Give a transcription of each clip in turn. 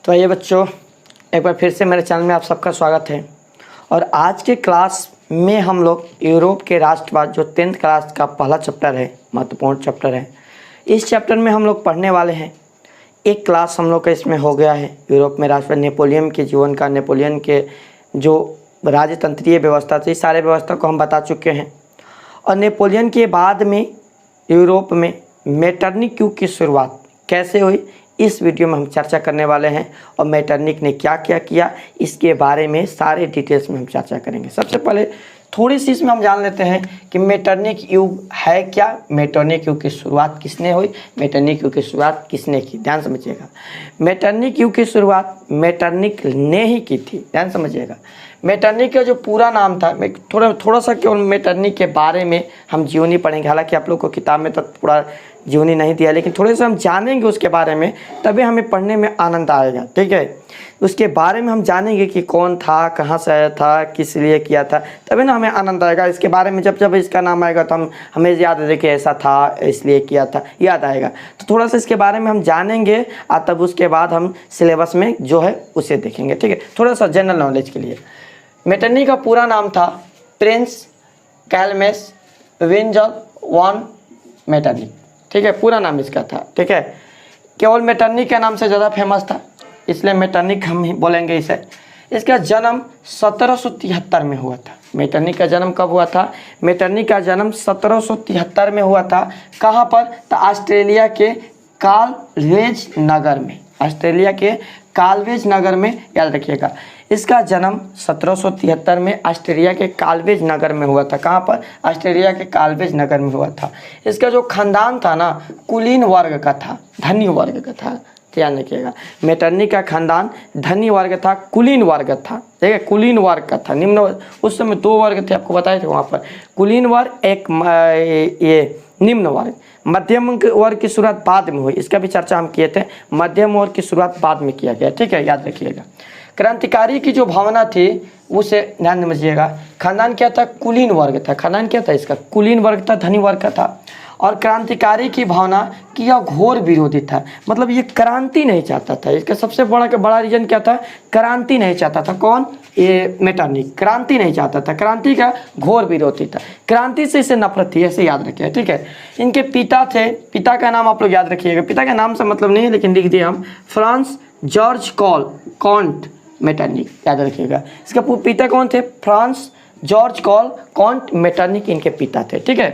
तो आइए बच्चों, एक बार फिर से मेरे चैनल में आप सबका स्वागत है। और आज के क्लास में हम लोग यूरोप के राष्ट्रवाद जो 10th क्लास का पहला चैप्टर है, महत्वपूर्ण चैप्टर है, इस चैप्टर में हम लोग पढ़ने वाले हैं। एक क्लास हम लोग का इसमें हो गया है यूरोप में राष्ट्रवाद, नेपोलियन के जीवन का, नेपोलियन के जो राजतंत्रीय व्यवस्था थी, सारे व्यवस्था को हम बता चुके हैं। और नेपोलियन के बाद में यूरोप में मेटरनिक युग की शुरुआत कैसे हुई, इस वीडियो में हम चर्चा करने वाले हैं। और मेटरनिक ने क्या क्या किया, इसके बारे में सारे डिटेल्स में हम चर्चा करेंगे। सबसे पहले थोड़ी सी इसमें हम जान लेते हैं कि मेटरनिक युग है क्या, मेटरनिक युग की शुरुआत किसने हुई, मेटरनिक युग की शुरुआत किसने की। ध्यान समझिएगा, मेटरनिक युग की शुरुआत मेटरनिक ने ही की थी। ध्यान समझिएगा, मेटरनिक का जो पूरा नाम था, मैं थोड़ा सा केवल मेटरनिक के बारे में हम जीवनी पढ़ेंगे। हालांकि आप लोग को किताब में तो पूरा जीवनी नहीं दिया, लेकिन थोड़े से हम जानेंगे उसके बारे में, तभी हमें पढ़ने में आनंद आएगा। ठीक है, उसके बारे में हम जानेंगे कि कौन था, कहाँ से आया था, किस लिए किया था, तभी ना हमें आनंद आएगा। इसके बारे में जब इसका नाम आएगा तो हमें याद है कि ऐसा था, इसलिए किया था, याद आएगा। तो थोड़ा सा इसके बारे में हम जानेंगे और तब उसके बाद हम सिलेबस में जो है उसे देखेंगे। ठीक है, थोड़ा सा जनरल नॉलेज के लिए। मेटरनिक का पूरा नाम था प्रिंस कैलमेस विंजल वन मेटरनिक। ठीक है, पूरा नाम इसका था। ठीक है, केवल मेटरनिक के नाम से ज़्यादा फेमस था, इसलिए मेटरनिक हम ही बोलेंगे इसे। इसका जन्म 1773 में हुआ था। मेटरनिक का जन्म कब हुआ था? मेटरनिक का जन्म 1773 में हुआ था। कहाँ पर? तो ऑस्ट्रेलिया के कालवेज नगर में, ऑस्ट्रेलिया के कालवेज नगर में, याद रखिएगा। इसका जन्म 1773 में ऑस्ट्रेलिया के कालवेज नगर में हुआ था। कहाँ पर? ऑस्ट्रेलिया के कालवेज नगर में हुआ था। इसका जो खानदान था ना, कुलीन वर्ग का था, धनी वर्ग का था। ध्यान रखिएगा, मेटरनिक का खानदान धनी वर्ग था, कुलीन वर्ग था। ठीक है, कुलीन वर्ग का था। निम्न, उस समय 2 वर्ग थे, आपको बताए थे वहाँ पर, कुलीन वर्ग एक, ये निम्न वर्ग। मध्यम वर्ग की शुरुआत बाद में हुई, इसका भी चर्चा हम किए थे। मध्यम वर्ग की शुरुआत बाद में किया गया। ठीक है, याद रखिएगा। क्रांतिकारी की जो भावना थी उसे ध्यान समझिएगा। खानदान क्या था? कुलीन वर्ग था। खानदान क्या था इसका? कुलीन वर्ग था, धनी वर्ग का था। और क्रांतिकारी की भावना की यह घोर विरोधी था, मतलब ये क्रांति नहीं चाहता था। इसका सबसे बड़ा रीजन क्या था? क्रांति नहीं चाहता था। कौन? ये मेटरनिक क्रांति नहीं चाहता था, क्रांति का घोर विरोधी था। क्रांति से इसे नफरत थी, ऐसे याद रखिए। ठीक है, इनके पिता थे, पिता का नाम आप लोग याद रखिएगा। पिता का नाम से मतलब नहीं है, लेकिन लिख दिए हम, फ्रांस जॉर्ज कॉन्ट मेटरनिक, याद रखिएगा। इसका पिता कौन थे? फ्रांस जॉर्ज कॉन्ट मेटरनिक इनके पिता थे। ठीक है,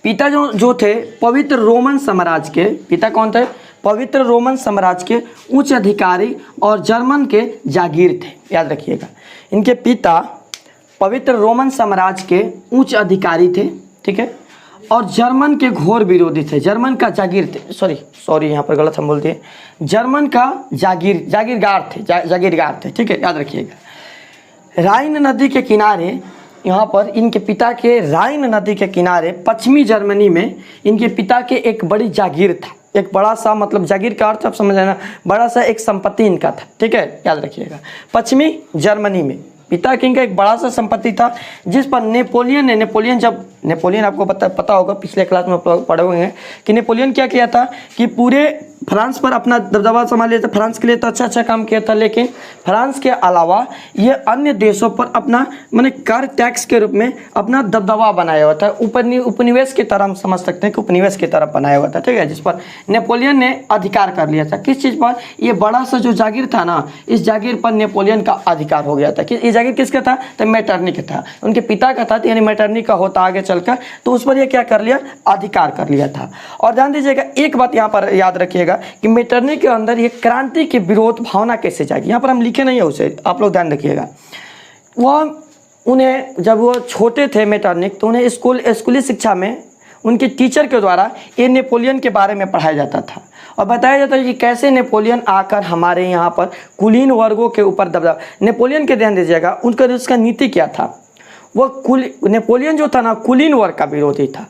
पिता जो थे पवित्र रोमन साम्राज्य के, पिता कौन थे? पवित्र रोमन साम्राज्य के उच्च अधिकारी और जर्मन के जागीर थे। याद रखिएगा, इनके पिता पवित्र रोमन साम्राज्य के उच्च अधिकारी थे। ठीक है, और जर्मन के घोर विरोधी थे, जर्मन का जागीर थे। सॉरी यहाँ पर गलत हम बोल दिए, जर्मन का जागीरदार थे। ठीक है, याद रखिएगा। राइन नदी के किनारे, यहाँ पर इनके पिता के राइन नदी के किनारे पश्चिमी जर्मनी में इनके पिता के एक बड़ी जागीर था, एक बड़ा सा, मतलब जागीर का अर्थ आप समझ लेना, बड़ा सा एक संपत्ति इनका था। ठीक है, याद रखिएगा। पश्चिमी जर्मनी में पिता के इनका एक बड़ा सा संपत्ति था, जिस पर नेपोलियन आपको पता होगा, पिछले क्लास में पढ़े हुए हैं कि नेपोलियन क्या किया था कि पूरे फ्रांस पर अपना दबदबा संभाल लिया था। फ्रांस के लिए तो अच्छा काम किया था, लेकिन फ्रांस के अलावा ये अन्य देशों पर अपना कर टैक्स के रूप में अपना दबदबा बनाया हुआ था। उपनिवेश की तरह हम समझ सकते हैं कि उपनिवेश की तरफ बनाया हुआ था। ठीक है, जिस पर नेपोलियन ने अधिकार कर लिया था। किस चीज़ पर? ये बड़ा सा जो जागीर था ना, इस जागीर पर नेपोलियन का अधिकार हो गया था। कि ये जागीर किसका था? तो मेटरनिक था, उनके पिता का था, यानी मेटरनिक का होता आगे चलकर, तो उस पर ये क्या कर लिया? अधिकार कर लिया था। और ध्यान दीजिएगा, एक बात यहाँ पर याद रखिएगा कि मेटरनिक के अंदर ये क्रांति के विरोध भावना कैसे जाएगी, यहाँ पर हम लिखे नहीं है उसे, आप लोग ध्यान रखिएगा। उन्हें जब वो छोटे थे मेटरनिक, तो उन्हें स्कूली शिक्षा में उनके टीचर के द्वारा ये नेपोलियन के बारे में पढ़ाया जाता था और बताया जाता है कि कैसे नेपोलियन आकर हमारे यहाँ पर कुलीन वर्गों के ऊपर दबदबा। नेपोलियन के ध्यान दीजिएगा, उसका नीति क्या था? नेपोलियन जो था ना, कुलीन वर्ग का विरोधी था।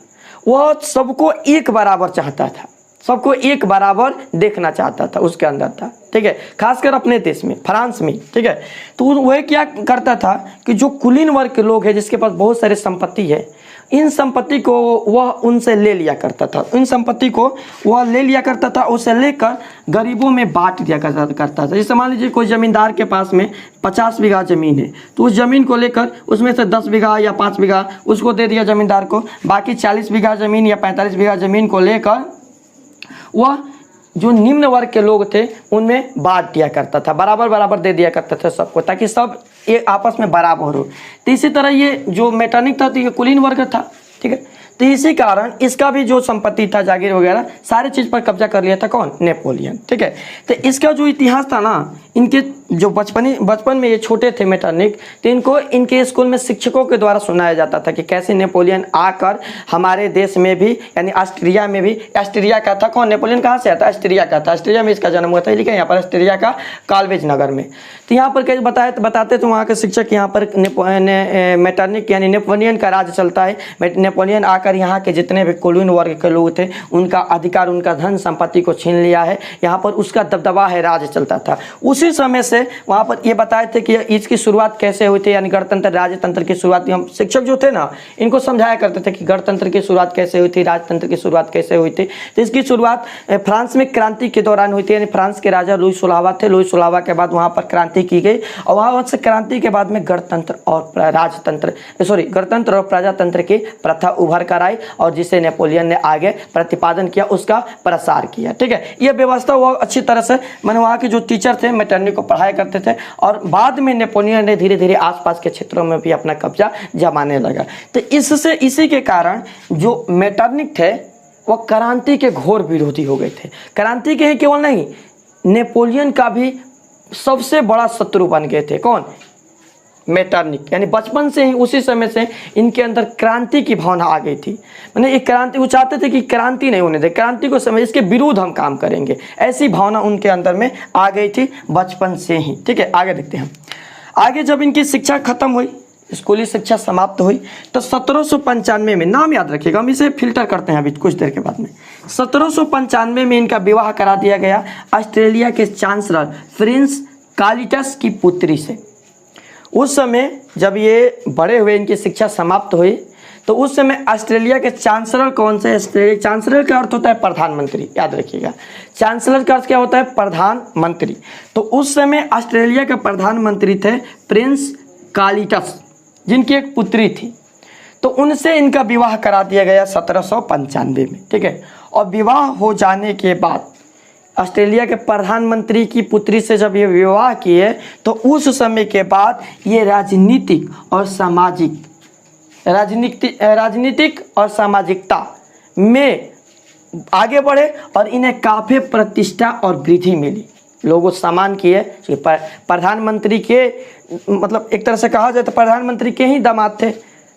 वह सबको एक बराबर चाहता था, सबको एक बराबर देखना चाहता था, उसके अंदर था। ठीक है, खासकर अपने देश में, फ्रांस में। ठीक है, तो वह क्या करता था कि जो कुलीन वर्ग के लोग हैं, जिसके पास बहुत सारी संपत्ति है, इन संपत्ति को वह उनसे ले लिया करता था, इन संपत्ति को वह ले लिया करता था, उसे लेकर गरीबों में बांट दिया करता था। जैसे मान लीजिए कोई ज़मींदार के पास में 50 बीघा ज़मीन है, तो उस ज़मीन को लेकर उसमें से 10 बीघा या 5 बीघा उसको दे दिया ज़मींदार को, बाकी 40 बीघा ज़मीन या 45 बीघा ज़मीन को लेकर वह जो निम्न वर्ग के लोग थे उनमें बांट दिया करता था, बराबर बराबर दे दिया करता था सबको, ताकि सब ये आपस में बराबर हो। तो इसी तरह ये जो मेटरनिक था तो ये कुलीन वर्ग था, ठीक है। तो इसी कारण इसका भी जो संपत्ति था, जागीर वगैरह, सारी चीज़ पर कब्जा कर लिया था कौन? नेपोलियन, ठीक है। तो इसका जो इतिहास था ना, इनके जो बचपन में ये छोटे थे मेटरनिक, तो इनको इनके स्कूल में शिक्षकों के द्वारा सुनाया जाता था कि कैसे नेपोलियन आकर हमारे देश में भी, यानी ऑस्ट्रिया में भी, ऑस्ट्रिया का था कौन? नेपोलियन कहाँ से आता? ऑस्ट्रिया का था, ऑस्ट्रिया में इसका जन्म हुआ था, लिखा यहाँ पर ऑस्ट्रिया का काल्वेज नगर में। तो यहाँ पर कैसे बताते थे वहाँ के शिक्षक, यहाँ पर मेटरनिक यानी नेपोलियन का राज चलता है। नेपोलियन आकर यहाँ के जितने भी कुलीन वर्ग के लोग थे उनका अधिकार, उनका धन संपत्ति को छीन लिया है, यहाँ पर उसका दबदबा है, राज चलता था। उसी समय से वहाँ पर ये बताए थे कि इसकी शुरुआत कैसे हुई थी, यानी गणतंत्र राजतंत्र की शुरुआत। हम शिक्षक जो थे ना, इनको समझाया करते थे कि गणतंत्र की शुरुआत कैसे हुई थी, राजतंत्र की शुरुआत कैसे हुई थी। तो इसकी शुरुआत फ्रांस में क्रांति के दौरान हुई थी, यानी फ्रांस के राजा लुई सोलहवां थे। लुई सोलहवां के बाद वहाँ पर क्रांति की गई, और वहाँ से क्रांति के बाद में गणतंत्र और गणतंत्र और प्रजातंत्र की प्रथा उभर कर आई, और जिसे नेपोलियन ने आगे प्रतिपादन किया, उसका प्रसार किया, ठीक है। यह व्यवस्था वो अच्छी तरह से, मैंने वहाँ के जो टीचर थे मेटरनिक को पढ़ाया करते थे, और बाद में नेपोलियन ने धीरे धीरे आसपास के क्षेत्रों में भी अपना कब्जा जमाने लगा। तो इसी के कारण जो मेटरनिक थे वो क्रांति के घोर विरोधी हो गए थे। क्रांति के ही केवल नहीं, नेपोलियन का भी सबसे बड़ा शत्रु बन गए थे कौन? मेटरनिक। यानी बचपन से ही, उसी समय से इनके अंदर क्रांति की भावना आ गई थी। मैंने एक क्रांति, वो चाहते थे कि क्रांति नहीं होने दे, क्रांति को समय, इसके विरुद्ध हम काम करेंगे, ऐसी भावना उनके अंदर में आ गई थी बचपन से ही, ठीक है। आगे देखते हैं। आगे जब इनकी शिक्षा खत्म हुई, स्कूली शिक्षा समाप्त हुई, तो 1795 में, नाम याद रखिएगा, हम इसे फिल्टर करते हैं अभी कुछ देर के बाद में। 1795 में इनका विवाह करा दिया गया ऑस्ट्रेलिया के चांसलर प्रिंस कार्लिटस की पुत्री से। उस समय जब ये बड़े हुए, इनकी शिक्षा समाप्त हुई, तो उस समय ऑस्ट्रेलिया के चांसलर कौन से? चांसलर का अर्थ होता है प्रधानमंत्री, याद रखिएगा। चांसलर का अर्थ क्या होता है? प्रधानमंत्री। तो उस समय ऑस्ट्रेलिया के प्रधानमंत्री थे प्रिंस कार्लिटस, जिनकी एक पुत्री थी। तो उनसे इनका विवाह करा दिया गया 1795 में, ठीक है। और विवाह हो जाने के बाद ऑस्ट्रेलिया के प्रधानमंत्री की पुत्री से जब ये विवाह किए, तो उस समय के बाद ये राजनीतिक और सामाजिकता में आगे बढ़े, और इन्हें काफ़ी प्रतिष्ठा और वृद्धि मिली। लोगों सम्मान किए, प्रधानमंत्री के, मतलब एक तरह से कहा जाए तो प्रधानमंत्री के ही दामाद थे।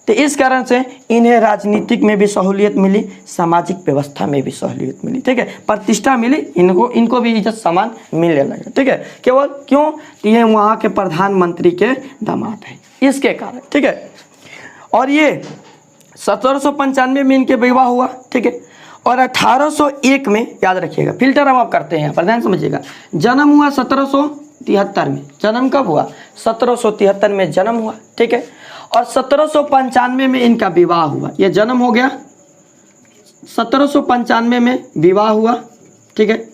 तो इस कारण से इन्हें राजनीतिक में भी सहूलियत मिली, सामाजिक व्यवस्था में भी सहूलियत मिली, ठीक है। प्रतिष्ठा मिली, इनको भी इज्जत सम्मान मिलने लगा, ठीक है। केवल क्यों? ये वहाँ के प्रधानमंत्री के दामाद हैं, इसके कारण, ठीक है। और ये 1795 में इनके विवाह हुआ, ठीक है। और 1801 में, याद रखिएगा, फिल्टर हम आप करते हैं, पर ध्यान समझिएगा, जन्म हुआ 1773 में। जन्म कब हुआ? 1773 में जन्म हुआ, ठीक है। और 1795 में इनका विवाह हुआ। ये जन्म हो गया 1795 में, विवाह हुआ, ठीक है।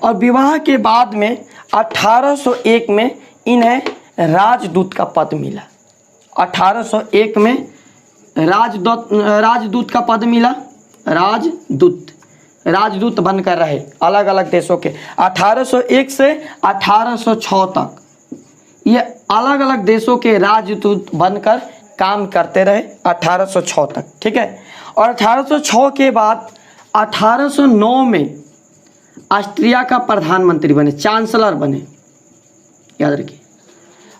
और विवाह के बाद में 1801 में इन्हें राजदूत का पद मिला। 1801 में राजदूत का पद मिला। राजदूत बनकर रहे अलग अलग देशों के। 1801 से 1806 तक ये अलग अलग देशों के राजदूत बनकर काम करते रहे, 1806 तक, ठीक है। और 1806 के बाद 1809 में ऑस्ट्रिया का प्रधानमंत्री बने, चांसलर बने, याद रखिए।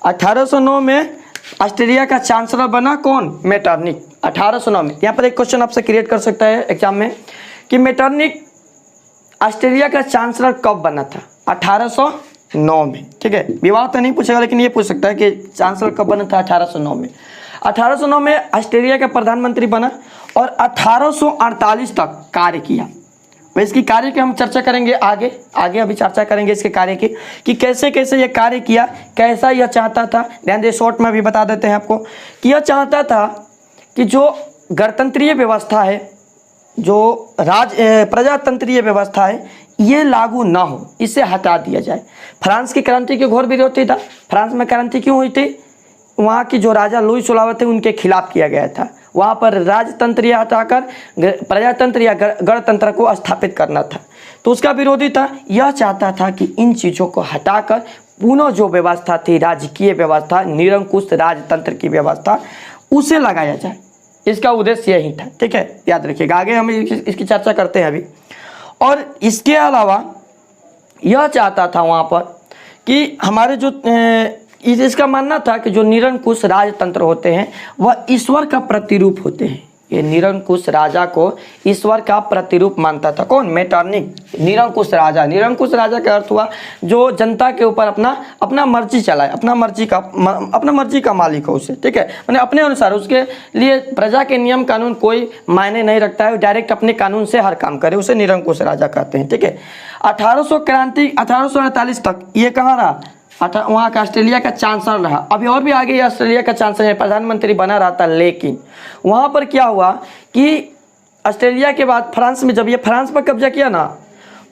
1809 में ऑस्ट्रेलिया का चांसलर बना कौन? मेटरनिक। 1809 में। यहाँ पर एक क्वेश्चन आपसे क्रिएट कर सकता है एग्जाम में कि मेटरनिक ऑस्ट्रेलिया का चांसलर कब बना था? 1809 में, ठीक है। विवाह तो नहीं पूछेगा, लेकिन ये पूछ सकता है कि चांसलर कब बना था? 1809 में। 1809 में ऑस्ट्रेलिया का प्रधानमंत्री बना और 1848 तक कार्य किया। वह इसकी कार्य की हम चर्चा करेंगे आगे अभी चर्चा करेंगे इसके कार्य की, कि कैसे कैसे ये कार्य किया, कैसा यह चाहता था। ध्यान दे, शॉर्ट में भी बता देते हैं आपको कि यह चाहता था कि जो गणतंत्रीय व्यवस्था है, जो प्रजातंत्रीय व्यवस्था है, ये लागू ना हो, इसे हटा दिया जाए। फ्रांस की क्रांति के घोर विरोधी था। फ्रांस में क्रांति क्यों हुई थी? वहाँ की जो राजा लुई 16वां थे उनके खिलाफ किया गया था। वहाँ पर राजतंत्र हटाकर प्रजातंत्र या गणतंत्र को स्थापित करना था, तो उसका विरोधी था। यह चाहता था कि इन चीज़ों को हटाकर पुनः जो व्यवस्था थी, राजकीय व्यवस्था, निरंकुश राजतंत्र की व्यवस्था, उसे लगाया जाए। इसका उद्देश्य यही था। ठीक है, याद रखिएगा। आगे हम इसकी चर्चा करते हैं अभी। और इसके अलावा यह चाहता था वहाँ पर कि हमारे जो इसका मानना था कि जो निरंकुश राजतंत्र होते हैं वह ईश्वर का प्रतिरूप होते हैं। ये निरंकुश राजा को ईश्वर का प्रतिरूप मानता था। कौन? मेटरनिक। निरंकुश राजा, निरंकुश राजा का अर्थ हुआ जो जनता के ऊपर अपना मर्जी चलाए, अपना मर्जी का मालिक हो उसे। ठीक है, मैंने अपने अनुसार, उसके लिए प्रजा के नियम कानून कोई मायने नहीं रखता है, डायरेक्ट अपने कानून से हर काम करे, उसे निरंकुश राजा कहते हैं। ठीक है, 1848 तक ये कहाँ रहा? वहाँ का ऑस्ट्रेलिया का चांसलर रहा। अभी और भी आगे ऑस्ट्रेलिया का चांसलर प्रधानमंत्री बना रहा था। लेकिन वहाँ पर क्या हुआ कि ऑस्ट्रेलिया के बाद फ्रांस में जब ये फ्रांस पर कब्जा किया ना,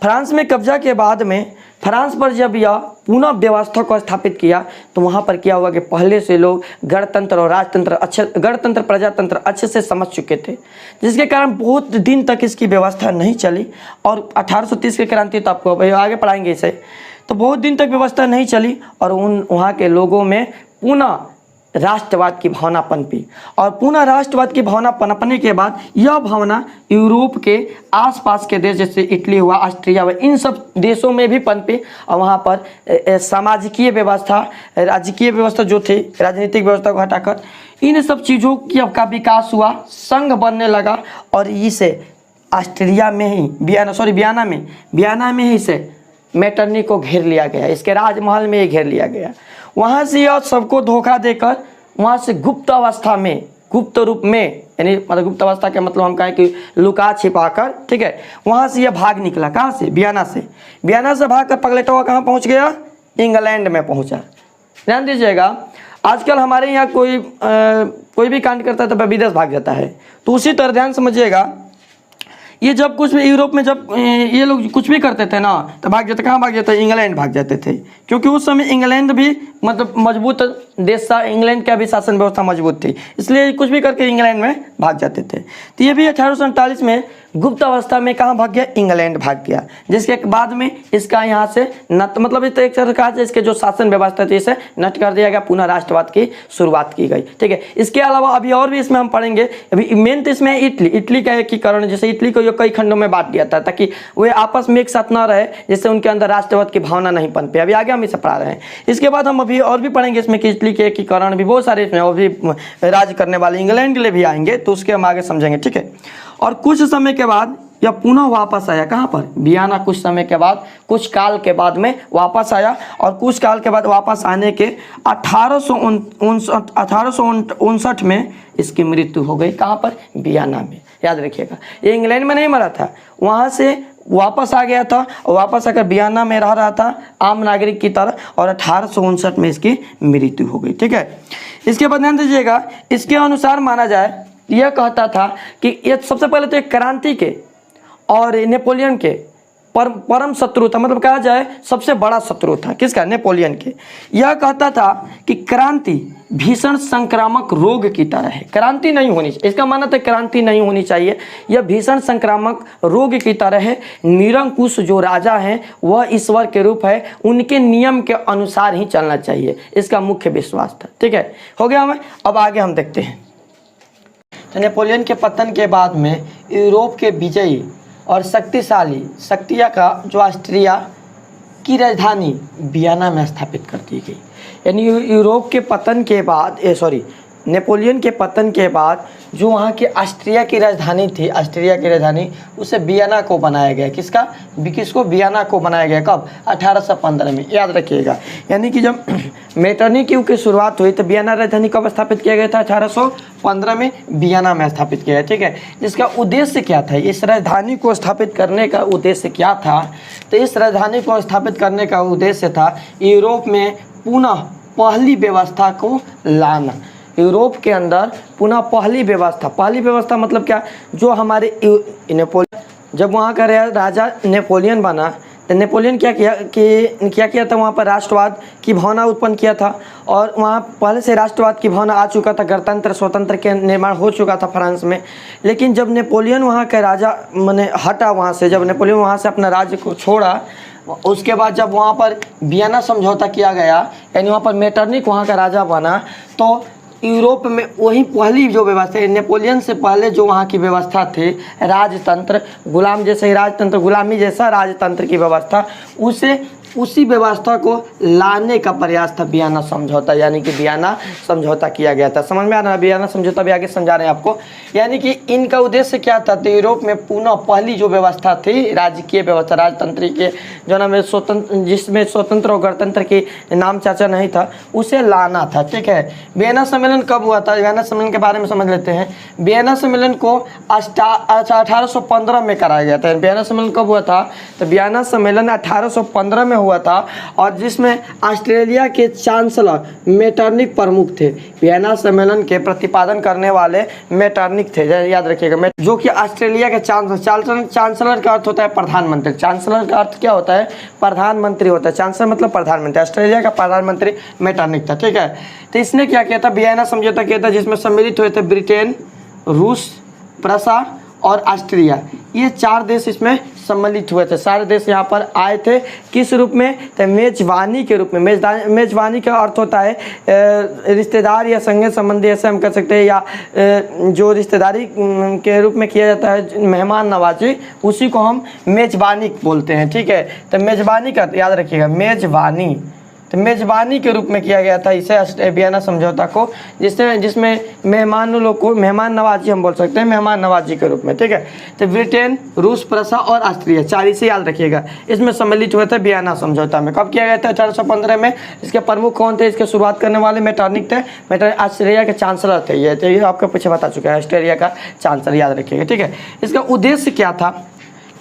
फ्रांस में कब्जा के बाद में फ्रांस पर जब यह पुनः व्यवस्था को स्थापित किया, तो वहाँ पर क्या हुआ कि पहले से लोग गणतंत्र और राजतंत्र गणतंत्र प्रजातंत्र अच्छे से समझ चुके थे, जिसके कारण बहुत दिन तक इसकी व्यवस्था नहीं चली। और 1830 की क्रांति तो आपको आगे पढ़ाएंगे इसे, तो बहुत दिन तक व्यवस्था नहीं चली और वहाँ के लोगों में पुनः राष्ट्रवाद की भावना पनपी। और पुनः राष्ट्रवाद की भावना पनपने के बाद यह भावना यूरोप के आसपास के देश जैसे इटली हुआ, ऑस्ट्रिया हुआ, इन सब देशों में भी पनपी। और वहाँ पर सामाजिकीय व्यवस्था, राजकीय व्यवस्था जो थी, राजनीतिक व्यवस्था को हटाकर इन सब चीज़ों का विकास हुआ, संघ बनने लगा। और इसे ऑस्ट्रिया में ही बियाना में ही से मेटरनी को घेर लिया गया, इसके राजमहल में ही घेर लिया गया। वहाँ से यह सबको धोखा देकर वहाँ से गुप्त अवस्था में, गुप्त रूप में, यानी मतलब गुप्त अवस्था का मतलब हम कहें कि लुका छिपा कर, ठीक है, वहाँ से यह भाग निकला। कहाँ से? बियाना से भाग कर पगलेटा हुआ कहाँ पहुँच गया? इंग्लैंड में पहुँचा। ध्यान दीजिएगा, आजकल हमारे यहाँ कोई भी कांड करता है तो विदेश भाग जाता है। तो उसी तरह ध्यान समझिएगा, ये जब कुछ भी यूरोप में जब ये लोग कुछ भी करते थे ना, तो भाग जाते। कहाँ भाग जाते? इंग्लैंड भाग जाते थे, क्योंकि उस समय इंग्लैंड भी मतलब मजबूत देश था, इंग्लैंड का भी शासन व्यवस्था मजबूत थी, इसलिए कुछ भी करके इंग्लैंड में भाग जाते थे। तो ये भी 1847 में गुप्त अवस्था में कहाँ भाग गया? इंग्लैंड भाग गया, जिसके बाद में इसका यहाँ से मतलब इस एक तरह से इसके जो शासन व्यवस्था थी इसे नष्ट कर दिया गया, पुनः राष्ट्रवाद की शुरुआत की गई। ठीक है, इसके अलावा अभी और भी इसमें हम पढ़ेंगे। अभी मेन तो इसमें इटली का एकीकरण, जैसे इटली को कई खंडों में बांट दिया था ताकि वे आपस में एक साथ न रहे, जिससे उनके अंदर राष्ट्रवाद की भावना नहीं पनपे। अभी आगे हम इसे पढ़ा रहे हैं। इसके बाद हम अभी और भी पढ़ेंगे इसमें कि इटली के एकीकरण भी बहुत सारे इसमें और भी राज करने वाले इंग्लैंड के लिए भी आएंगे, तो उसके हम आगे समझेंगे। ठीक है, और कुछ समय के बाद यह पुनः वापस आया। कहाँ पर? बियाना। कुछ समय के बाद, कुछ काल के बाद में वापस आया। और कुछ काल के बाद वापस आने के 1859 में इसकी मृत्यु हो गई। कहाँ पर? बियाना में। याद रखिएगा, ये इंग्लैंड में नहीं मरा था, वहाँ से वापस आ गया था और वापस आकर बियाना में रह रहा था आम नागरिक की तरह, और 1859 में इसकी मृत्यु हो गई। ठीक है, इसके बाद ध्यान दीजिएगा, इसके अनुसार माना जाए, यह कहता था कि ये सबसे पहले तो एक क्रांति के और नेपोलियन के परम शत्रु था, मतलब कहा जाए सबसे बड़ा शत्रु था। किसका? नेपोलियन के। यह कहता था कि क्रांति भीषण संक्रामक रोग की तरह है, क्रांति नहीं होनी चाहिए। इसका मानना था क्रांति नहीं होनी चाहिए, यह भीषण संक्रामक रोग की तरह है। निरंकुश जो राजा हैं वह ईश्वर के रूप है, उनके नियम के अनुसार ही चलना चाहिए, इसका मुख्य विश्वास था। ठीक है, हो गया हमें। अब आगे हम देखते हैं। तो नेपोलियन के पतन के बाद में यूरोप के विजयी और शक्तिशाली शक्तियाँ का जो ऑस्ट्रिया की राजधानी बियाना में स्थापित कर दी गई। यानी यूरोप के पतन के बाद नेपोलियन के पतन के बाद जो वहाँ की ऑस्ट्रिया की राजधानी थी, ऑस्ट्रिया की राजधानी, उसे बियाना को बनाया गया। किसको? बियाना को बनाया गया। कब? 1815 में। याद रखिएगा, यानी कि जब मेटरनी की शुरुआत हुई तो बियाना राजधानी कब स्थापित किया गया था? 1815 में बियाना में स्थापित किया गया। ठीक है, जिसका उद्देश्य क्या था? इस राजधानी को स्थापित करने का उद्देश्य क्या था? तो इस राजधानी को स्थापित करने का उद्देश्य था यूरोप में पुनः पहली व्यवस्था को लाना। यूरोप के अंदर पुनः पहली व्यवस्था मतलब क्या, जो हमारे नेपोलियन, जब वहाँ का राजा नेपोलियन बना तो नेपोलियन क्या किया था, वहाँ पर राष्ट्रवाद की भावना उत्पन्न किया था। और वहाँ पहले से राष्ट्रवाद की भावना आ चुका था, गणतंत्र स्वतंत्र के निर्माण हो चुका था फ्रांस में। लेकिन जब नेपोलियन वहाँ का राजा माने हटा वहाँ से, जब नेपोलियन वहाँ से अपना राज्य को छोड़ा, उसके बाद जब वहाँ पर वियना समझौता किया गया, यानी वहाँ पर मेटरनिक वहाँ का राजा बना, तो यूरोप में वही पहली जो व्यवस्था है, नेपोलियन से पहले जो वहाँ की व्यवस्था थी, राजतंत्र गुलाम जैसे राजतंत्र, गुलामी जैसा राजतंत्र की व्यवस्था, उसी व्यवस्था को लाने का प्रयास था वियना समझौता, यानी कि वियना समझौता किया गया था। समझ में आ रहा है? वियना समझौता भी आगे समझा रहे हैं आपको। यानी कि इनका उद्देश्य क्या था, तो यूरोप में पुनः पहली जो व्यवस्था थी, राजकीय व्यवस्था, राजतंत्र के जो नाम स्वतंत्र, जिसमें स्वतंत्र और गणतंत्र की नाम चर्चा नहीं था, उसे लाना था। ठीक है, वियना सम्मेलन कब हुआ था? वियना सम्मेलन के बारे में समझ लेते हैं। वियना सम्मेलन को 1815 में कराया गया था। वियना सम्मेलन कब हुआ था? तो वियना सम्मेलन 1815 में हुआ था, और जिसमें ऑस्ट्रेलिया के चांसलर मेटरनिक प्रमुख थे। वियना सम्मेलन के प्रतिपादन करने वाले मेटरनिक थे, याद रखिएगा, जो कि ऑस्ट्रेलिया के चांसलर का अर्थ होता है प्रधानमंत्री। चांसलर का अर्थ क्या होता है? प्रधानमंत्री होता है। चांसलर मतलब प्रधानमंत्री। ऑस्ट्रेलिया का प्रधानमंत्री मेटरनिक था। ठीक है, तो इसने क्या किया था? वियना समझौता किया था, जिसमें सम्मिलित हुए थे ब्रिटेन, रूस, प्रूसिया और ऑस्ट्रिया। ये 4 देश इसमें सम्मिलित हुए थे। सारे देश यहाँ पर आए थे किस रूप में? तो मेजबानी के रूप में। मेजबानी का अर्थ होता है रिश्तेदार या संगे संबंधी, ऐसे हम कह सकते हैं, या जो रिश्तेदारी के रूप में किया जाता है, मेहमान नवाजी, उसी को हम मेजबानी बोलते हैं। ठीक है, तो मेजबानी का याद रखिएगा, मेजबानी, तो मेजबानी के रूप में किया गया था इसे वियना समझौता को, जिसमें मेहमानों लोग को मेहमान नवाजी हम बोल सकते हैं, मेहमान नवाजी के रूप में। ठीक है, तो ब्रिटेन, रूस, प्रूसिया और ऑस्ट्रिया, 4 इसे याद रखिएगा, इसमें सम्मिलित हुए थे वियना समझौता में। कब किया गया था? 1815 में। इसके प्रमुख कौन थे? इसके शुरुआत करने वाले मेटरनिक थे। मेटरनिक ऑस्ट्रेलिया के चांसलर थे। ये आपको पीछे बता चुका है, ऑस्ट्रेलिया का चांसलर, याद रखिएगा। ठीक है, इसका उद्देश्य क्या था?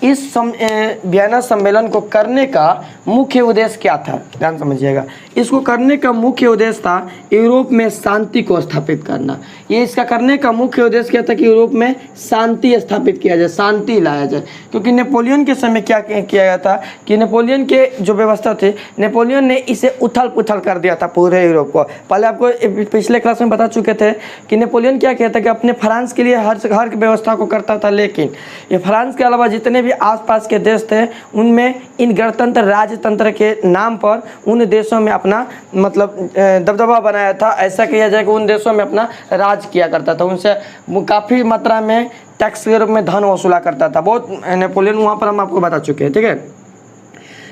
इस वियना सम्मेलन को करने का मुख्य उद्देश्य क्या था? ध्यान समझिएगा। इसको करने का मुख्य उद्देश्य था यूरोप में शांति को स्थापित करना। ये इसका करने का मुख्य उद्देश्य क्या था? कि यूरोप में शांति स्थापित किया जाए, शांति लाया जाए। क्योंकि नेपोलियन के समय क्या किया गया था कि नेपोलियन के जो व्यवस्था थी, नेपोलियन ने इसे उथल पुथल कर दिया था पूरे यूरोप को। पहले आपको पिछले क्लास में बता चुके थे कि नेपोलियन क्या किया था कि अपने फ्रांस के लिए हर व्यवस्था को करता था, लेकिन ये फ्रांस के अलावा जितने भी आसपास के देश थे, उनमें इन गणतंत्र राजतंत्र के नाम पर उन देशों में अपना मतलब दबदबा बनाया था। ऐसा किया जाए कि उन देशों में अपना राज किया करता था, उनसे काफ़ी मात्रा में टैक्स के रूप में धन वसूला करता था। बहुत नेपोलियन वहाँ पर हम आपको बता चुके हैं। ठीक है,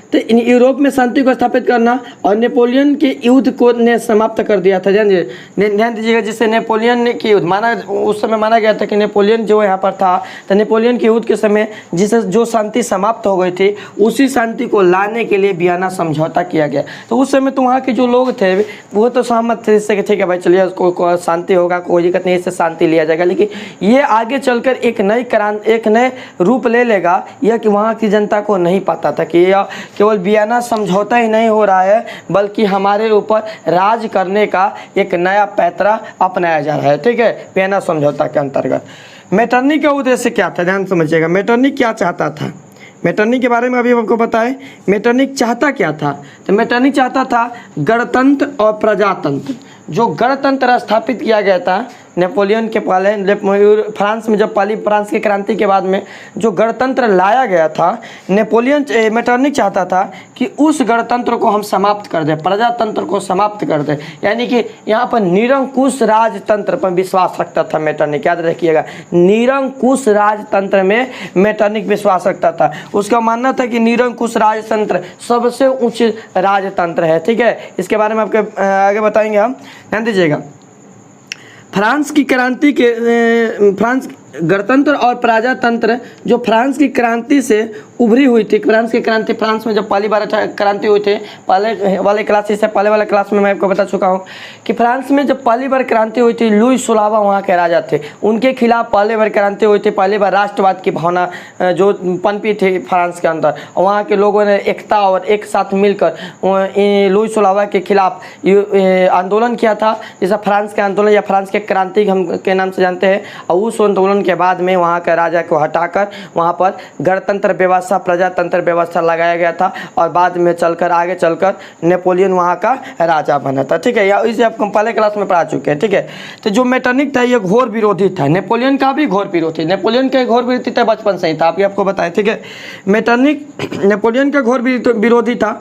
तो यूरोप में शांति को स्थापित करना और नेपोलियन के युद्ध को ने समाप्त कर दिया था। ध्यान दीजिएगा, जिससे नेपोलियन के युद्ध उस समय माना गया था कि नेपोलियन जो यहाँ पर था, तो नेपोलियन के युद्ध के समय जिससे जो शांति समाप्त हो गई थी, उसी शांति को लाने के लिए वियना समझौता किया गया। तो उस समय तो वहाँ के जो लोग थे वो तो सहमत थे इससे कि ठीक है भाई, चलिए को शांति होगा, कोई दिक्कत नहीं, इससे शांति लिया जाएगा। लेकिन ये आगे चलकर एक नए रूप ले लेगा, यह कि वहाँ की जनता को नहीं पता था कि केवल वियना समझौता ही नहीं हो रहा है, बल्कि हमारे ऊपर राज करने का एक नया पैतरा अपनाया जा रहा है। ठीक है, वियना समझौता के अंतर्गत मेटरनिक का उद्देश्य क्या था? ध्यान समझिएगा, मेटरनिक क्या चाहता था? मेटरनिक के बारे में अभी आपको बताएं, मेटरनिक चाहता क्या था? तो मेटरनिक चाहता था गणतंत्र और प्रजातंत्र। जो गणतंत्र स्थापित किया गया था नेपोलियन के पहले, फ्रांस में जब पहली फ्रांस की क्रांति के बाद में जो गणतंत्र लाया गया था, मेटरनिक चाहता था कि उस गणतंत्र को हम समाप्त कर दें, प्रजातंत्र को समाप्त कर दें। यानी कि यहाँ पर निरंकुश राजतंत्र पर विश्वास रखता था मेटरनिक, याद रखिएगा, निरंकुश राजतंत्र में मेटरनिक विश्वास रखता था। उसका मानना था कि निरंकुश राजतंत्र सबसे उच्च राजतंत्र है। ठीक है, इसके बारे में आपके आगे बताएंगे हम, ध्यान दीजिएगा। फ्रांस की क्रांति के फ्रांस गणतंत्र और प्रजातंत्र जो फ्रांस की क्रांति से उभरी हुई थी। फ्रांस की क्रांति, फ्रांस में जब पहली बार क्रांति हुई थी, पहले वाले क्लास में मैं आपको बता चुका हूँ कि फ्रांस में जब पहली बार क्रांति हुई थी, लुई 16वां वहाँ के राजा थे, उनके खिलाफ पहली बार क्रांति हुई थी। पहली बार राष्ट्रवाद की भावना जो पनपी थी फ्रांस के अंदर, वहाँ के लोगों ने एकता और एक साथ मिलकर लुई 16वां के खिलाफ आंदोलन किया था, जैसा फ्रांस के आंदोलन या फ्रांस के क्रांति हम के नाम से जानते हैं। और उस आंदोलन के बाद में वहाँ के राजा को हटाकर वहाँ पर गणतंत्र व्यवस्था, प्रजातंत्र व्यवस्था लगाया गया था, और बाद में चलकर आगे चलकर नेपोलियन वहाँ का राजा बना था। ठीक है, या इसे आप पहले क्लास में पढ़ा चुके हैं। ठीक है, तो जो मेटरनिक था ये घोर विरोधी था, नेपोलियन का भी घोर विरोधी, नेपोलियन का घोर विरोधी था बचपन से ही था, आपको बताया। ठीक है, मेटरनिक नेपोलियन का घोर विरोधी था।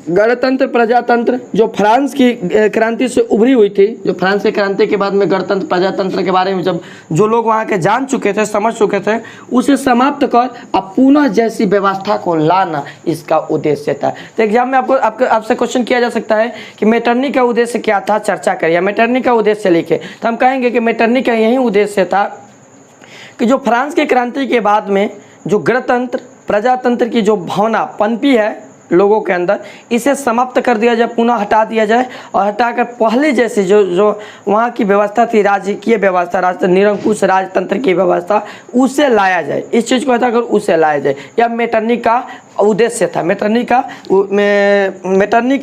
गणतंत्र प्रजातंत्र जो फ्रांस की क्रांति से उभरी हुई थी, जो फ्रांस की क्रांति के बाद में गणतंत्र प्रजातंत्र के बारे में जब जो लोग वहाँ के जान चुके थे, समझ चुके थे, उसे समाप्त कर अब पुनः जैसी व्यवस्था को लाना इसका उद्देश्य था। तो एग्जाम में आपसे क्वेश्चन किया जा सकता है कि मेटरनिक का उद्देश्य क्या था, चर्चा करिए, मेटरनिक का उद्देश्य लिखे। तो हम कहेंगे कि मेटरनिक का यही उद्देश्य था कि जो फ्रांस की क्रांति के बाद में जो गणतंत्र प्रजातंत्र की जो भावना पनपी है लोगों के अंदर, इसे समाप्त कर दिया जाए, पुनः हटा दिया जाए, और हटाकर पहले जैसे जो वहाँ की व्यवस्था थी, राजकीय व्यवस्था, निरंकुश राजतंत्र की व्यवस्था, उसे लाया जाए। इस चीज़ को हटाकर उसे लाया जाए, यह मेटरनिक का उद्देश्य था। मेटरनिक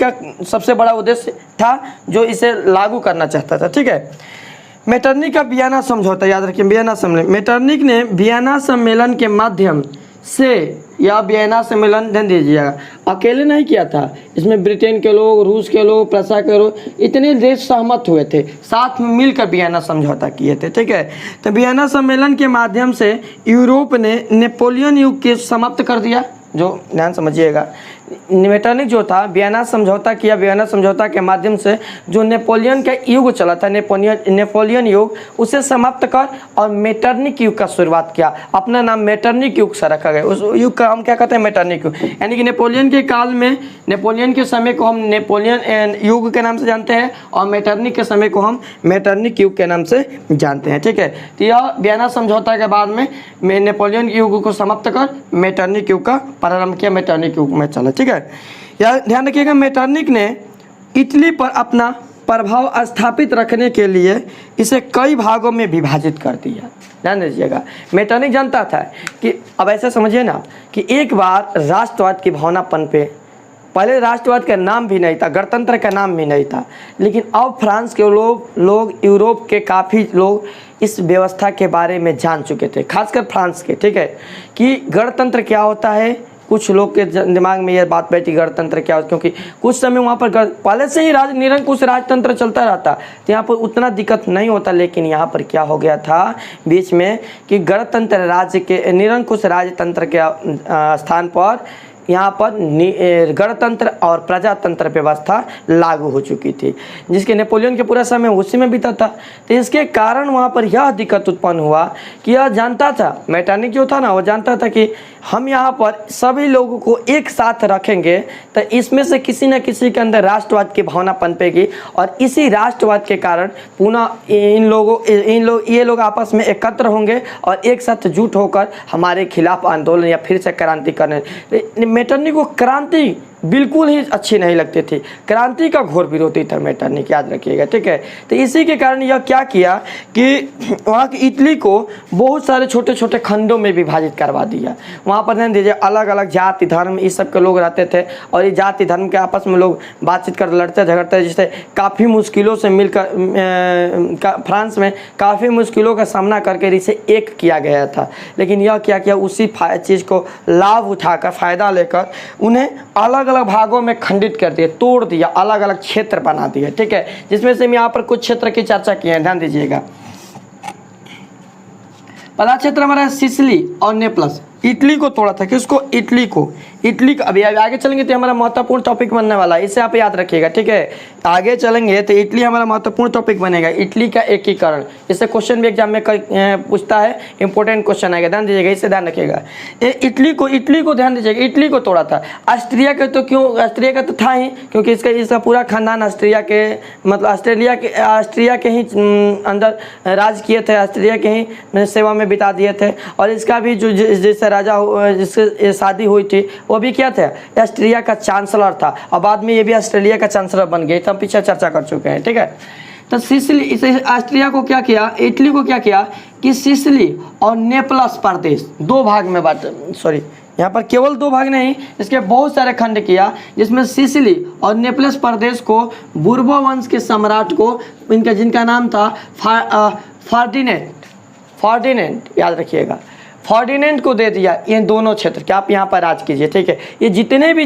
का सबसे बड़ा उद्देश्य था जो इसे लागू करना चाहता था। ठीक है, मेटरनिक का वियना समझौता, याद रखिए, वियना सम्मेलन। मेटरनिक ने वियना सम्मेलन के माध्यम से, या वियना सम्मेलन ध्यान दीजिएगा, अकेले नहीं किया था, इसमें ब्रिटेन के लोग, रूस के लोग, प्रसा के लोग, इतने देश सहमत हुए थे, साथ में मिलकर वियना समझौता किए थे। ठीक है, तो वियना सम्मेलन के माध्यम से यूरोप ने नेपोलियन युग के समाप्त कर दिया। जो ध्यान समझिएगा, मेटरनिक जो था वियना समझौता किया, वियना समझौता के माध्यम से जो नेपोलियन का युग चला था, नेपोलियन युग, उसे समाप्त कर और मेटरनिक युग का शुरुआत किया। अपना नाम मेटरनिक युग से रखा गया। उस युग का हम क्या कहते हैं, मेटरनिक युग। यानी कि नेपोलियन के काल में, नेपोलियन के समय को हम नेपोलियन युग के नाम से जानते हैं, और मेटरनिक के समय को हम मेटरनिक युग के नाम से जानते हैं। ठीक है, तो यह वियना समझौता के बाद में नेपोलियन युग को समाप्त कर मेटरनिक युग का प्रारंभ किया, मेटरनिक युग में चला। ठीक है, यह ध्यान रखिएगा, मेटरनिक ने इटली पर अपना प्रभाव स्थापित रखने के लिए इसे कई भागों में विभाजित कर दिया। ध्यान दीजिएगा, मेटरनिक जानता था कि, अब ऐसा समझिए ना कि एक बार राष्ट्रवाद की भावना पनपे, पहले राष्ट्रवाद का नाम भी नहीं था, गणतंत्र का नाम भी नहीं था, लेकिन अब फ्रांस के लोग यूरोप के काफ़ी लोग इस व्यवस्था के बारे में जान चुके थे, खासकर फ्रांस के। ठीक है, कि गणतंत्र क्या होता है, कुछ लोग के दिमाग में यह बात बैठी गणतंत्र क्या होता है, क्योंकि कुछ समय वहाँ पर पहले से ही निरंकुश राजतंत्र चलता रहता, तो यहाँ पर उतना दिक्कत नहीं होता। लेकिन यहाँ पर क्या हो गया था बीच में कि गणतंत्र राज्य के, निरंकुश राजतंत्र के स्थान पर यहाँ पर गणतंत्र और प्रजातंत्र व्यवस्था लागू हो चुकी थी, जिसके नेपोलियन के पूरा समय उसी में बीता था। तो इसके कारण वहाँ पर यह दिक्कत उत्पन्न हुआ कि यह जानता था, मेटरनिक जो था ना, वो जानता था कि हम यहाँ पर सभी लोगों को एक साथ रखेंगे तो इसमें से किसी न किसी के अंदर राष्ट्रवाद की भावना पनपेगी, और इसी राष्ट्रवाद के कारण पुनः ये लोग आपस में एकत्र होंगे और एक साथ जुट होकर हमारे खिलाफ आंदोलन या फिर से क्रांति करने। मेटरनिक को क्रांति बिल्कुल ही अच्छी नहीं लगती थी, क्रांति का घोर विरोधी था मेटरनिक, याद रखिएगा। ठीक है, तो इसी के कारण यह क्या किया कि वहाँ की इटली को बहुत सारे छोटे छोटे खंडों में विभाजित करवा दिया। वहाँ पर ध्यान दीजिए, अलग अलग जाति धर्म इस सब के लोग रहते थे, और ये जाति धर्म के आपस में लोग बातचीत कर लड़ते झगड़ते, जिससे काफ़ी मुश्किलों से मिलकर फ्रांस में काफ़ी मुश्किलों का सामना करके इसे एक किया गया था। लेकिन यह क्या किया, उसी चीज़ को लाभ उठाकर, फ़ायदा लेकर उन्हें अलग अलग भागों में खंडित कर दिया, तोड़ दिया, अलग अलग क्षेत्र बना दिया। ठीक है, जिसमें से हम यहाँ पर कुछ क्षेत्र की चर्चा की है, ध्यान दीजिएगा। पहला क्षेत्र हमारा सिसिली और नेपल्स, इटली को तोड़ा था। किसको, इटली को। इटली का, अभी आगे चलेंगे तो हमारा महत्वपूर्ण टॉपिक बनने वाला है, इसे आप याद रखिएगा, ठीक है। आगे चलेंगे तो इटली हमारा महत्वपूर्ण टॉपिक बनेगा, इटली का एकीकरण। इससे क्वेश्चन भी एग्जाम में पूछता है, इंपॉर्टेंट क्वेश्चन आएगा, ध्यान दीजिएगा, इसे ध्यान रखिएगा। इटली को ध्यान दीजिएगा, इटली को तोड़ा था। ऑस्ट्रिया के तो क्यों, ऑस्ट्रिया का तो था ही, क्योंकि इसका पूरा खानदान ऑस्ट्रिया के, मतलब ऑस्ट्रिया के ही अंदर राज किए थे, ऑस्ट्रिया के ही सेवा में बिता दिए थे। और इसका भी जो जिससे राजा जिससे शादी हुई थी वो भी क्या थे, ऑस्ट्रिया का चांसलर था, और बाद में ये भी ऑस्ट्रेलिया का चांसलर बन गए, हम पीछे चर्चा कर चुके हैं, ठीक है। तो सिसिली, इसे ऑस्ट्रिया को क्या किया, इटली को क्या किया कि सिसिली और नेपल्स प्रदेश दो भाग में सॉरी यहाँ पर केवल दो भाग नहीं, इसके बहुत सारे खंड किया, जिसमें सिसिली और नेपल्स प्रदेश को बुर्बो वंश के सम्राट को, जिनका नाम था फर्डिनेंट, याद रखिएगा, फर्डिनेंट को दे दिया ये दोनों क्षेत्र के। आप यहाँ पर राज कीजिए, ठीक है। ये जितने भी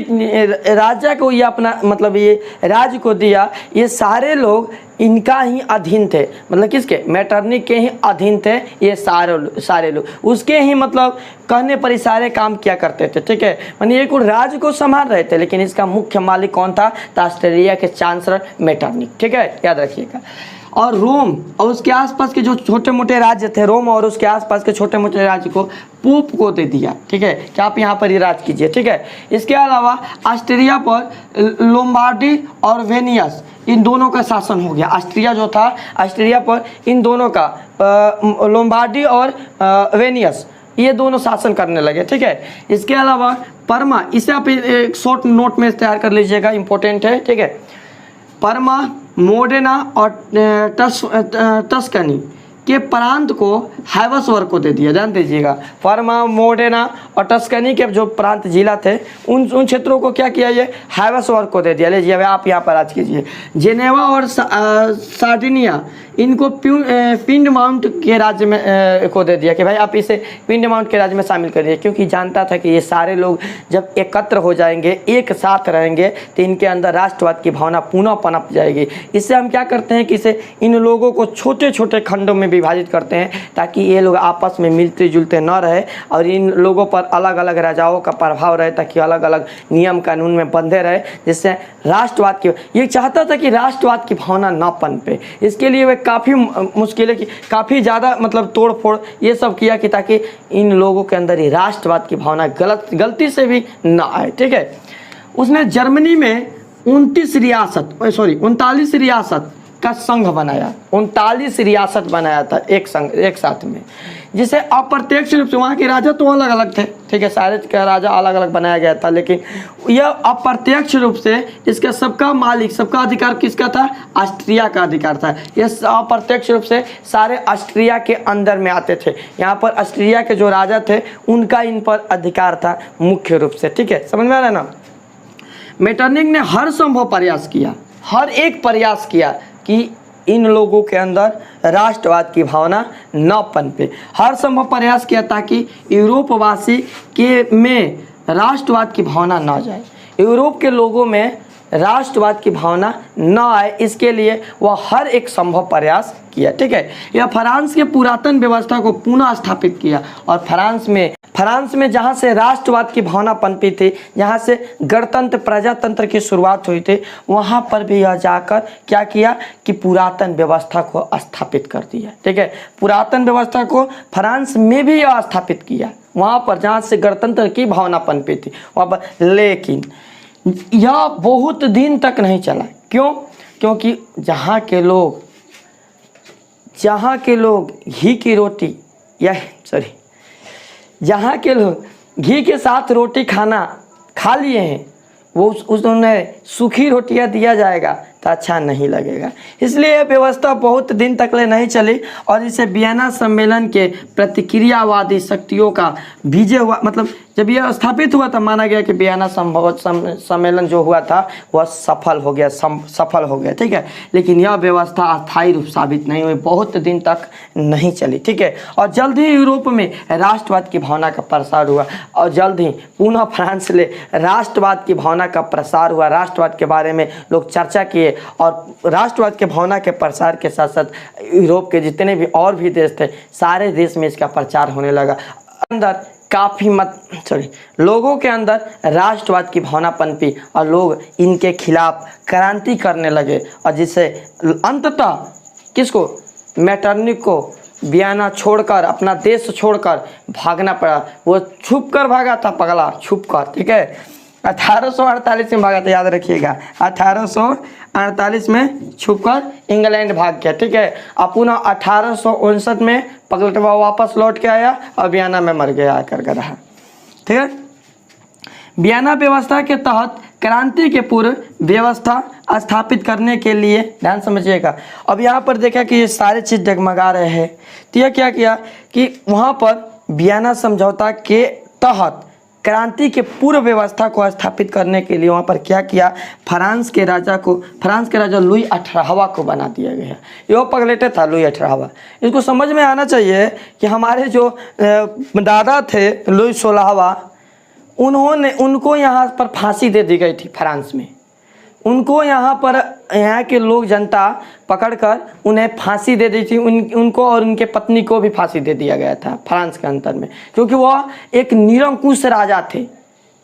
राजा को ये अपना, मतलब ये राज को दिया, ये सारे लोग इनका ही अधीन थे, मतलब किसके, मेटरनिक के ही अधीन थे ये सारे लोग, उसके ही मतलब कहने पर ही सारे काम किया करते थे, ठीक है। मानिए एक राज को संभाल रहे थे, लेकिन इसका मुख्य मालिक कौन था, तो ऑस्ट्रेलिया के चांसलर मेटरनिक, ठीक है, याद रखिएगा। और रोम और उसके आसपास के जो छोटे मोटे राज्य थे, रोम और उसके आसपास के छोटे मोटे राज्य को पोप को दे दिया, ठीक है, कि आप यहाँ पर ही राज कीजिए, ठीक है। इसके अलावा ऑस्ट्रिया पर लोम्बार्डी और वेनियस, इन दोनों का शासन हो गया। ऑस्ट्रिया जो था, ऑस्ट्रिया पर इन दोनों का लोम्बार्डी और वेनियस, ये दोनों शासन करने लगे, ठीक है। इसके अलावा परमा, इसे आप एक शॉर्ट नोट में तैयार कर लीजिएगा, इंपॉर्टेंट है, ठीक है। परमा, मोडेना और टस्कनी के प्रांत को हैवसवर्ग को दे दिया, ध्यान दीजिएगा। परमा, मोडेना और टस्कनी के जो प्रांत जिला थे, उन क्षेत्रों को क्या किया, ये हैवसवर्ग को दे दिया। लीजिए आप यहाँ पर आज कीजिए। जेनेवा और सार्डिनिया, इनको पिंड माउंट के राज्य में को दे दिया कि भाई आप इसे पिंड माउंट के राज्य में शामिल करिए, क्योंकि जानता था कि ये सारे लोग जब एकत्र हो जाएंगे, एक साथ रहेंगे, तो इनके अंदर राष्ट्रवाद की भावना पुनः पनप जाएगी। इससे हम क्या करते हैं कि इसे इन लोगों को छोटे छोटे खंडों में विभाजित करते हैं, ताकि ये लोग आपस में मिलते जुलते न रहे और इन लोगों पर अलग अलग राजाओं का प्रभाव रहे, ताकि अलग अलग नियम कानून में बंधे रहे, जिससे राष्ट्रवाद की, ये चाहता था कि राष्ट्रवाद की भावना न पनपे। इसके लिए वे काफ़ी मुश्किलें की, काफ़ी ज़्यादा मतलब तोड़ फोड़ ये सब किया कि ताकि इन लोगों के अंदर ये राष्ट्रवाद की भावना गलती से भी ना आए, ठीक है। उसने जर्मनी में 39 रियासत का संघ बनाया, 39 रियासत बनाया था एक साथ में, जिसे अप्रत्यक्ष रूप से, वहाँ के राजा तो अलग अलग थे, ठीक है, सारे का राजा अलग अलग बनाया गया था, लेकिन यह अप्रत्यक्ष रूप से इसका सबका मालिक, सबका अधिकार किसका था, ऑस्ट्रिया का अधिकार था। यह अप्रत्यक्ष रूप से सारे ऑस्ट्रिया के अंदर में आते थे। यहाँ पर ऑस्ट्रिया के जो राजा थे उनका इन पर अधिकार था मुख्य रूप से, ठीक है, समझ में आ रहा है ना। मेटरनिक ने हर संभव प्रयास किया, हर एक प्रयास किया कि इन लोगों के अंदर राष्ट्रवाद की भावना न पनपे, हर संभव प्रयास किया ताकि यूरोपवासी के में राष्ट्रवाद की भावना न जाए, यूरोप के लोगों में राष्ट्रवाद की भावना न आए, इसके लिए वह हर एक संभव प्रयास किया, ठीक है। यह फ्रांस के पुरातन व्यवस्था को पुनः स्थापित किया, और फ्रांस में जहाँ से राष्ट्रवाद की भावना पनपी थी, जहाँ से गणतंत्र प्रजातंत्र की शुरुआत हुई थी, वहाँ पर भी यह जाकर क्या किया कि पुरातन व्यवस्था को स्थापित कर दिया, ठीक है। पुरातन व्यवस्था को फ्रांस में भी यह स्थापित किया, वहाँ पर जहाँ से गणतंत्र की भावना पनपी थी वहाँ पर। लेकिन यह बहुत दिन तक नहीं चला, क्यों, क्योंकि जहाँ के लोग घी की रोटी जहाँ के लोग घी के साथ रोटी खाना खा लिए हैं, वो उन्हें सूखी रोटियां दिया जाएगा तो अच्छा नहीं लगेगा। इसलिए यह व्यवस्था बहुत दिन तक ले नहीं चली, और इसे वियना सम्मेलन के प्रतिक्रियावादी शक्तियों का विजय हुआ। मतलब जब यह स्थापित हुआ था, माना गया कि वियना सम्मेलन जो हुआ था वह सफल हो गया, ठीक है। लेकिन यह व्यवस्था अस्थायी रूप साबित नहीं हुई, बहुत दिन तक नहीं चली, ठीक है। और जल्द ही यूरोप में राष्ट्रवाद की भावना का प्रसार हुआ, और जल्द ही पुनः फ्रांस ले राष्ट्रवाद की भावना का प्रसार हुआ। राष्ट्रवाद के बारे में लोग चर्चा किए, और राष्ट्रवाद के भावना के प्रसार के साथ साथ यूरोप के जितने भी और भी देश थे, सारे देश में इसका प्रचार होने लगा। अंदर लोगों के अंदर राष्ट्रवाद की भावना पनपी और लोग इनके खिलाफ क्रांति करने लगे, और जिससे अंततः किसको, मेटरनिख को वियना छोड़कर, अपना देश छोड़कर भागना पड़ा। वो छुप कर भागा था पगला, छुप कर, ठीक है। 1848 में भागा था, याद रखिएगा, 1848 में छुपकर इंग्लैंड भाग गया, ठीक है। अब पुनः 1859 में पगलटवा वापस लौट के आया और वियना में मर गया आकर के रहा, ठीक है। वियना व्यवस्था के तहत क्रांति के पूर्व व्यवस्था स्थापित करने के लिए, ध्यान समझिएगा, अब यहाँ पर देखा कि ये सारे चीज़ डगमगा रहे हैं, तो यह क्या किया कि वहाँ पर वियना समझौता के तहत क्रांति के पूर्व व्यवस्था को स्थापित करने के लिए वहाँ पर क्या किया, फ्रांस के राजा लुई 18वां को बना दिया गया। ये पगलेटे था लुई 18वां। इसको समझ में आना चाहिए कि हमारे जो दादा थे लुई 16वां, उनको यहाँ पर फांसी दे दी गई थी फ्रांस में। उनको यहाँ के लोग, जनता पकड़कर उन्हें फांसी दे दी थी, उनको और उनके पत्नी को भी फांसी दे दिया गया था फ्रांस के अंतर में, क्योंकि वह एक निरंकुश राजा थे,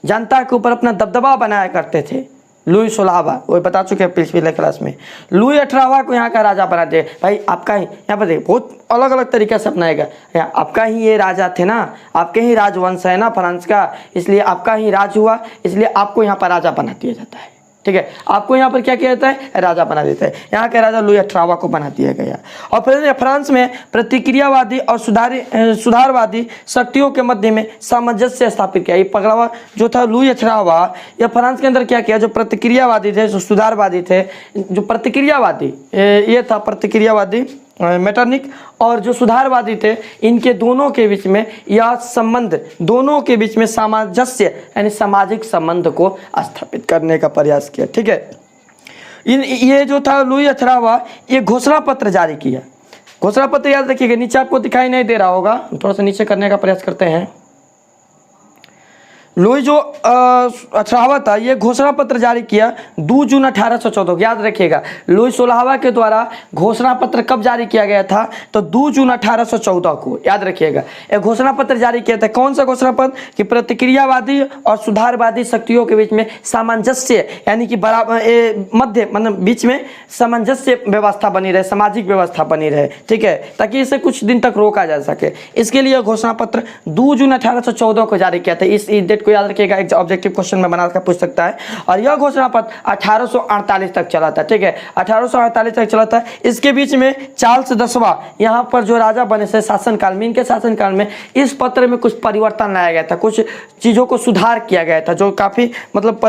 जनता के ऊपर अपना दबदबा बनाया करते थे। लुई 16वां, वो बता चुके हैं पिछले क्लास में। लुई 18वां को यहाँ का राजा बना दे, भाई आपका ही, यहाँ पर देखिए बहुत अलग अलग तरीके से अपनाएगा, आपका ही ये राजा थे ना, आपके ही राजवंश है ना फ्रांस का, इसलिए आपका ही राज हुआ, इसलिए आपको यहाँ पर राजा बना दिया जाता है, ठीक है। आपको यहाँ पर क्या किया जाता है, राजा बना देता है। यहाँ के राजा लुई 18वां को बना दिया गया। और फिर फ्रांस में प्रतिक्रियावादी और सुधारवादी शक्तियों के मध्य में सामंजस्य स्थापित किया। ये पगलावा जो था लुई 18वां, यह फ्रांस के अंदर क्या किया, जो प्रतिक्रियावादी थे, जो सुधारवादी थे, जो प्रतिक्रियावादी ये था प्रतिक्रियावादी मेटरनिख, और जो सुधारवादी थे, इनके दोनों के बीच में यह संबंध, दोनों के बीच में सामंजस्य यानी सामाजिक संबंध को स्थापित करने का प्रयास किया, ठीक है। ये जो था लुई 18वां, ये घोषणा पत्र जारी किया। घोषणा पत्र याद रखिएगा, नीचे आपको दिखाई नहीं दे रहा होगा, थोड़ा सा नीचे करने का प्रयास करते हैं। लुई जो 18वां था, ये घोषणा पत्र जारी किया 2 जून 1814, याद रखिएगा। लुई 16वां के द्वारा घोषणा पत्र कब जारी किया गया था, तो 2 जून 1814 को, याद रखिएगा। एक घोषणा पत्र जारी किया था, कौन सा घोषणा पत्र, कि प्रतिक्रियावादी और सुधारवादी शक्तियों के बीच में सामंजस्य यानी कि बराबर मध्य मतलब बीच में सामंजस्य व्यवस्था बनी रहे, सामाजिक व्यवस्था बनी रहे, ठीक है, ताकि इसे कुछ दिन तक रोका जा सके। इसके लिए घोषणा पत्र 2 जून 1814 को जारी किया था। इस डेट को याद रखिएगा, एक ऑब्जेक्टिव क्वेश्चन में बना कर पूछ सकता है। और यह घोषणा पत्र 1848 तक चला था, ठीक है, 1848 तक चला था। इसके बीच में चार्ल्स 10वां यहाँ पर जो राजा बने थे शासनकाल में, इनके शासनकाल में इस पत्र में कुछ परिवर्तन लाया गया था, कुछ चीज़ों को सुधार किया गया था, जो काफ़ी मतलब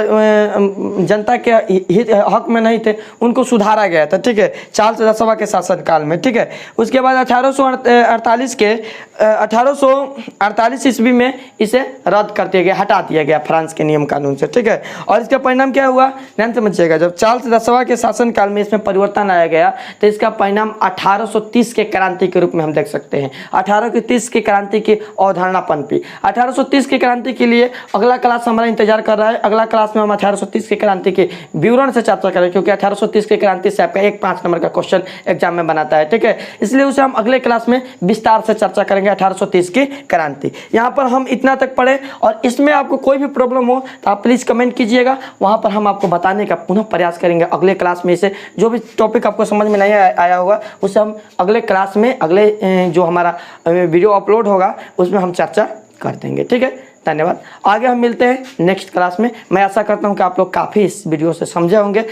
जनता के हक में नहीं थे, उनको सुधारा गया था, ठीक है, चार्ल्स 10वां के शासनकाल में, ठीक है। उसके बाद 1848 ईस्वी में इसे रद्द कर दिया गया, हटा दिया गया फ्रांस के नियम कानून से, ठीक है। और इसका परिणाम क्या हुआ, ध्यान समझिएगा, जब चार्ल्स 10वां के शासनकाल में इसमें परिवर्तन लाया गया, तो इसका परिणाम 1830 के क्रांति के रूप में हम देख सकते हैं। 1830 की क्रांति की अवधारणा पनपी। 1830 की क्रांति के लिए अगला क्लास हमारा इंतजार कर रहा है। अगला क्लास में हम 1830 की क्रांति के विवरण से चर्चा करें, क्योंकि 1830 की क्रांति से आपका 5 नंबर का क्वेश्चन एग्जाम में बनाता है, ठीक है। इसलिए उसे हम अगले क्लास में विस्तार से चर्चा करेंगे, 1830 की क्रांति। यहाँ पर हम इतना तक पढ़े, और इसमें आपको कोई भी प्रॉब्लम हो तो आप प्लीज़ कमेंट कीजिएगा, वहाँ पर हम आपको बताने का पुनः प्रयास करेंगे अगले क्लास में। इसे जो भी टॉपिक आपको समझ में नहीं आया होगा, उसे हम अगले क्लास में, अगले जो हमारा वीडियो अपलोड होगा उसमें हम चर्चा कर देंगे, ठीक है। धन्यवाद। आगे हम मिलते हैं नेक्स्ट क्लास में। मैं आशा करता हूँ कि आप लोग काफ़ी इस वीडियो से समझे होंगे।